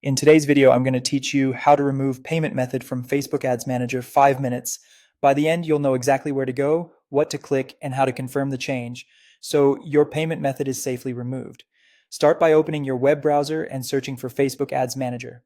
In today's video, I'm going to teach you how to remove payment method from Facebook Ads Manager 5 minutes. By the end, you'll know exactly where to go, what to click, and how to confirm the change, so your payment method is safely removed. Start by opening your web browser and searching for Facebook Ads Manager.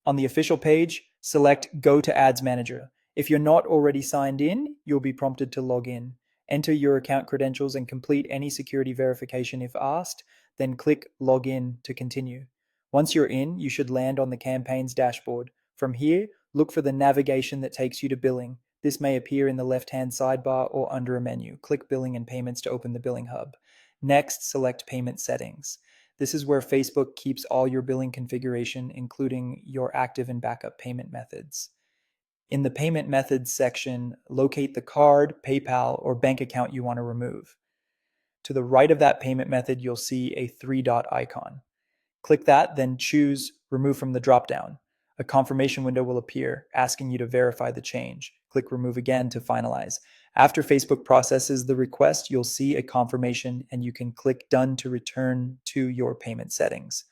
On the official page, select Go to Ads Manager. If you're not already signed in, you'll be prompted to log in. Enter your account credentials and complete any security verification if asked, then click Login to continue. Once you're in, you should land on the campaign's dashboard. From here, look for the navigation that takes you to billing. This may appear in the left-hand sidebar or under a menu. Click Billing and Payments to open the billing hub. Next, select Payment Settings. This is where Facebook keeps all your billing configuration, including your active and backup payment methods. In the Payment Methods section, locate the card, PayPal, or bank account you want to remove. To the right of that payment method, you'll see a three-dot icon. Click that, then choose Remove from the dropdown. A confirmation window will appear, asking you to verify the change. Click Remove again to finalize. After Facebook processes the request, you'll see a confirmation and you can click Done to return to your payment settings.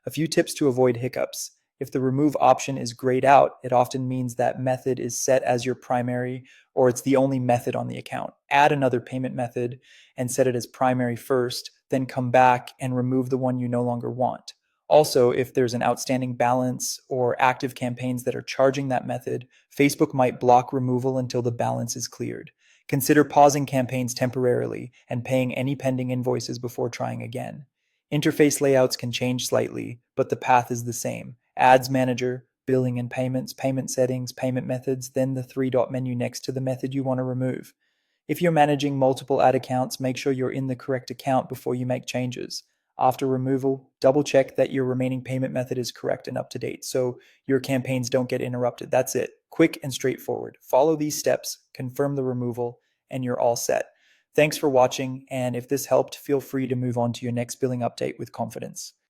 A few tips to avoid hiccups. If the remove option is grayed out, it often means that method is set as your primary or it's the only method on the account. Add another payment method and set it as primary first, then come back and remove the one you no longer want. Also, if there's an outstanding balance or active campaigns that are charging that method, Facebook might block removal until the balance is cleared. Consider pausing campaigns temporarily and paying any pending invoices before trying again. Interface layouts can change slightly, but the path is the same. Ads Manager, Billing and Payments, Payment Settings, Payment Methods, then the three-dot menu next to the method you want to remove. If you're managing multiple ad accounts, make sure you're in the correct account before you make changes. After removal, double check that your remaining payment method is correct and up to date so your campaigns don't get interrupted. That's it. Quick and straightforward. Follow these steps, confirm the removal, and you're all set. Thanks for watching, and if this helped, feel free to move on to your next billing update with confidence.